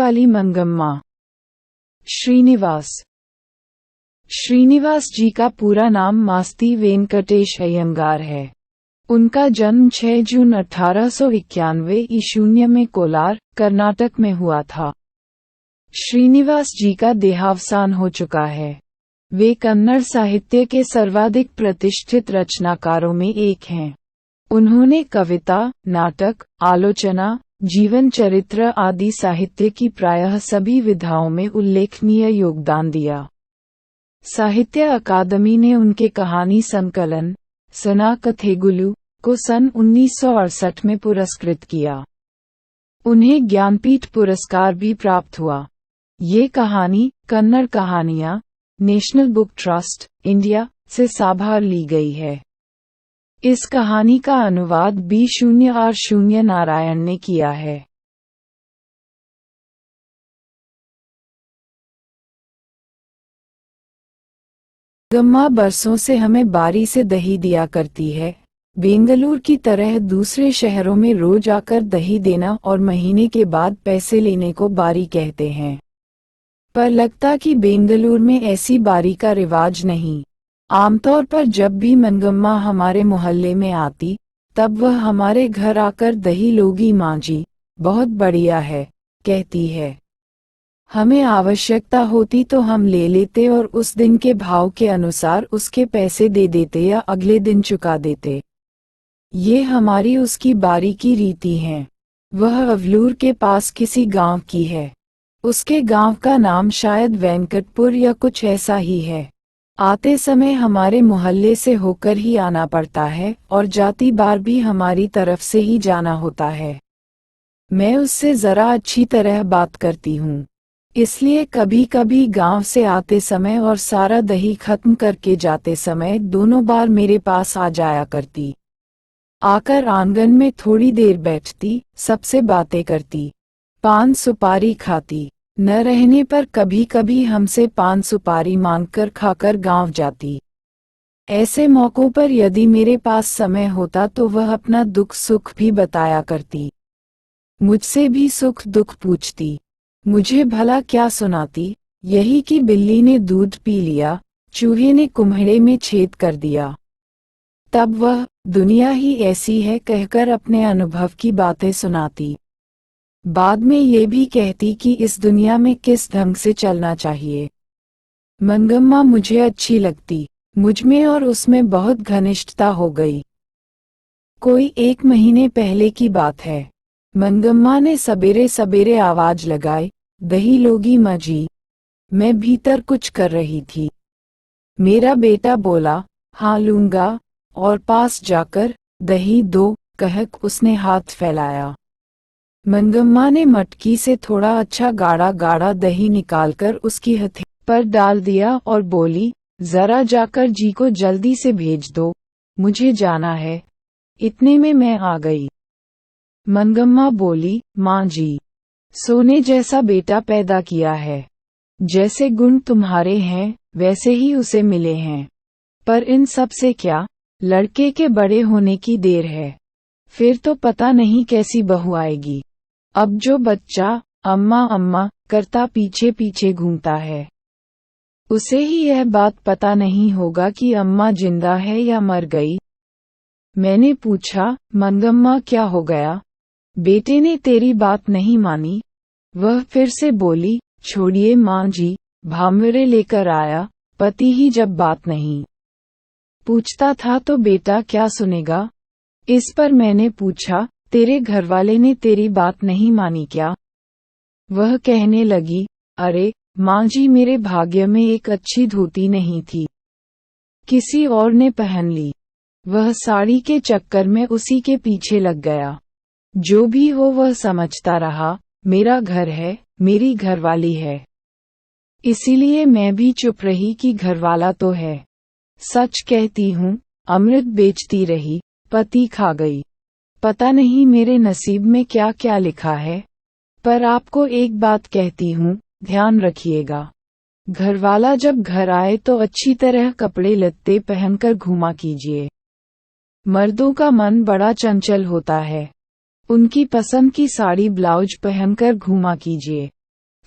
वाली मंगम्मा। श्रीनिवास। श्रीनिवास जी का पूरा नाम मास्ती वेंकटेश अयंगार है। उनका जन्म 6 जून 1891 ईशून्य में कोलार, कर्नाटक में हुआ था। श्रीनिवास जी का देहावसान हो चुका है। वे कन्नड़ साहित्य के सर्वाधिक प्रतिष्ठित रचनाकारों में एक हैं। उन्होंने कविता, नाटक, आलोचना, जीवन चरित्र आदि साहित्य की प्रायः सभी विधाओं में उल्लेखनीय योगदान दिया। साहित्य अकादमी ने उनके कहानी संकलन सना कथेगुलु को सन 1968 में पुरस्कृत किया। उन्हें ज्ञानपीठ पुरस्कार भी प्राप्त हुआ। ये कहानी कन्नड़ कहानियां नेशनल बुक ट्रस्ट, इंडिया से साभार ली गई है। इस कहानी का अनुवाद B0R0 नारायण ने किया है। मंगम्मा बरसों से हमें बारी से दही दिया करती है। बेंगलुरु की तरह दूसरे शहरों में रोज आकर दही देना और महीने के बाद पैसे लेने को बारी कहते हैं। पर लगता कि बेंगलुरु में ऐसी बारी का रिवाज नहीं। आमतौर पर जब भी मंगम्मा हमारे मोहल्ले में आती, तब वह हमारे घर आकर दही लोगी माँ जी, बहुत बढ़िया है, कहती है। हमें आवश्यकता होती तो हम ले लेते और उस दिन के भाव के अनुसार उसके पैसे दे देते या अगले दिन चुका देते। ये हमारी उसकी बारी की रीति है। वह अवलूर के पास किसी गांव की है। उसके गांव का नाम शायद वेंकटपुर या कुछ ऐसा ही है। आते समय हमारे मोहल्ले से होकर ही आना पड़ता है और जाती बार भी हमारी तरफ से ही जाना होता है। मैं उससे जरा अच्छी तरह बात करती हूँ, इसलिए कभी कभी गांव से आते समय और सारा दही खत्म करके जाते समय दोनों बार मेरे पास आ जाया करती। आकर आंगन में थोड़ी देर बैठती, सबसे बातें करती, पान सुपारी खाती। न रहने पर कभी कभी हमसे पान सुपारी मांगकर खाकर गांव जाती। ऐसे मौकों पर यदि मेरे पास समय होता तो वह अपना दुख सुख भी बताया करती। मुझसे भी सुख दुख पूछती। मुझे भला क्या सुनाती, यही कि बिल्ली ने दूध पी लिया, चूहे ने कुम्हड़े में छेद कर दिया। तब वह दुनिया ही ऐसी है कहकर अपने अनुभव की बातें सुनाती। बाद में ये भी कहती कि इस दुनिया में किस ढंग से चलना चाहिए। मंगम्मा मुझे अच्छी लगती। मुझमें और उसमें बहुत घनिष्ठता हो गई। कोई 1 महीने पहले की बात है। मंगम्मा ने सबेरे सबेरे आवाज लगाई, दही लोगी माँ जी। मैं भीतर कुछ कर रही थी। मेरा बेटा बोला, हाँ लूंगा, और पास जाकर दही दो कहक उसने हाथ फैलाया। मंगम्मा ने मटकी से थोड़ा अच्छा गाढ़ा गाढ़ा दही निकालकर उसकी हथेली पर डाल दिया और बोली, जरा जाकर जी को जल्दी से भेज दो, मुझे जाना है। इतने में मैं आ गई। मंगम्मा बोली, माँ जी, सोने जैसा बेटा पैदा किया है। जैसे गुण तुम्हारे हैं वैसे ही उसे मिले हैं। पर इन सब से क्या, लड़के के बड़े होने की देर है। फिर तो पता नहीं कैसी बहू आएगी। अब जो बच्चा अम्मा अम्मा करता पीछे पीछे घूमता है, उसे ही यह बात पता नहीं होगा कि अम्मा जिंदा है या मर गई। मैंने पूछा, मंगम्मा क्या हो गया? बेटे ने तेरी बात नहीं मानी? वह फिर से बोली, छोड़िए माँ जी, भामरे लेकर आया, पति ही जब बात नहीं पूछता था तो बेटा क्या सुनेगा। इस पर मैंने पूछा, तेरे घरवाले ने तेरी बात नहीं मानी क्या? वह कहने लगी, अरे माँ जी, मेरे भाग्य में एक अच्छी धोती नहीं थी, किसी और ने पहन ली। वह साड़ी के चक्कर में उसी के पीछे लग गया। जो भी हो वह समझता रहा, मेरा घर है, मेरी घरवाली है। इसीलिए मैं भी चुप रही कि घरवाला तो है। सच कहती हूँ, अमृत बेचती रही, पति खा गई। पता नहीं मेरे नसीब में क्या क्या लिखा है। पर आपको एक बात कहती हूँ, ध्यान रखिएगा। घरवाला जब घर आए तो अच्छी तरह कपड़े लत्ते पहनकर घूमा कीजिए। मर्दों का मन बड़ा चंचल होता है। उनकी पसंद की साड़ी ब्लाउज पहनकर घूमा कीजिए।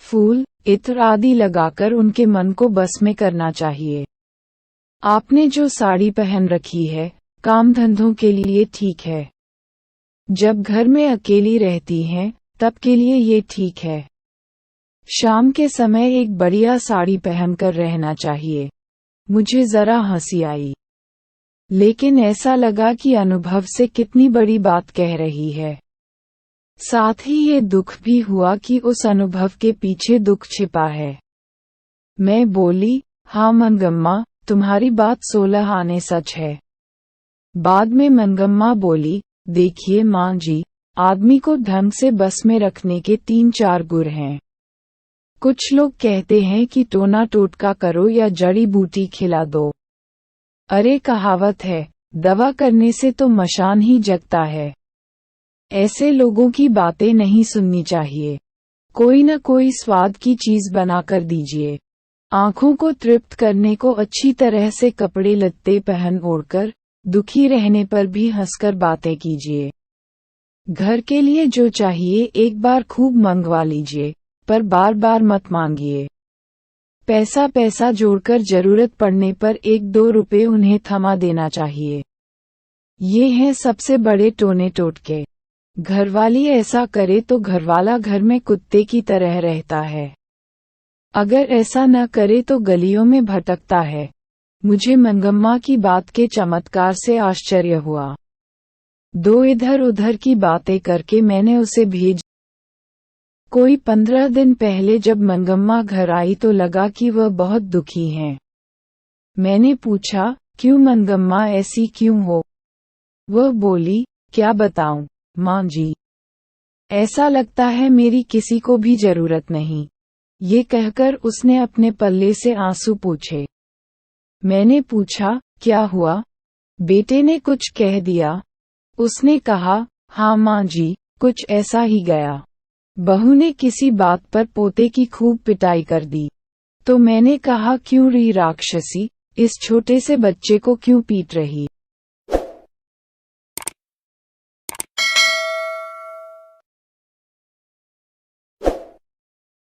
फूल, इत्र आदि लगाकर उनके मन को बस में करना चाहिए। आपने जो साड़ी पहन रखी है, काम धंधों के लिए ठीक है। जब घर में अकेली रहती हैं, तब के लिए ये ठीक है। शाम के समय एक बढ़िया साड़ी पहनकर रहना चाहिए। मुझे जरा हंसी आई, लेकिन ऐसा लगा कि अनुभव से कितनी बड़ी बात कह रही है। साथ ही ये दुख भी हुआ कि उस अनुभव के पीछे दुख छिपा है। मैं बोली, हाँ मनगम्मा, तुम्हारी बात 16 आने सच है। बाद में मनगम्मा बोली, देखिए माँ जी, आदमी को ढंग से बस में रखने के 3-4 गुर हैं। कुछ लोग कहते हैं कि टोना टोटका करो या जड़ी बूटी खिला दो। अरे कहावत है, दवा करने से तो मशान ही जगता है। ऐसे लोगों की बातें नहीं सुननी चाहिए। कोई न कोई स्वाद की चीज बनाकर दीजिए। आंखों को तृप्त करने को अच्छी तरह से कपड़े लत्ते पहन ओढ़कर, दुखी रहने पर भी हंसकर बातें कीजिए। घर के लिए जो चाहिए एक बार खूब मंगवा लीजिए, पर बार बार मत मांगिए। पैसा जोड़कर जरूरत पड़ने पर 1-2 रुपए उन्हें थमा देना चाहिए। ये हैं सबसे बड़े टोने टोटके। घरवाली ऐसा करे तो घरवाला घर में कुत्ते की तरह रहता है। अगर ऐसा न करे तो गलियों में भटकता है। मुझे मनगम्मा की बात के चमत्कार से आश्चर्य हुआ। 2 इधर उधर की बातें करके मैंने उसे भेज। कोई 15 दिन पहले जब मनगम्मा घर आई तो लगा कि वह बहुत दुखी हैं। मैंने पूछा, क्यों मनगम्मा, ऐसी क्यों हो? वह बोली, क्या बताऊं, माँ जी। ऐसा लगता है मेरी किसी को भी जरूरत नहीं। ये कहकर उसने अपने पल्ले से आंसू पूछे। मैंने पूछा, क्या हुआ? बेटे ने कुछ कह दिया? उसने कहा, हाँ माँ जी, कुछ ऐसा ही गया। बहू ने किसी बात पर पोते की खूब पिटाई कर दी। तो मैंने कहा, क्यों री राक्षसी, इस छोटे से बच्चे को क्यों पीट रही?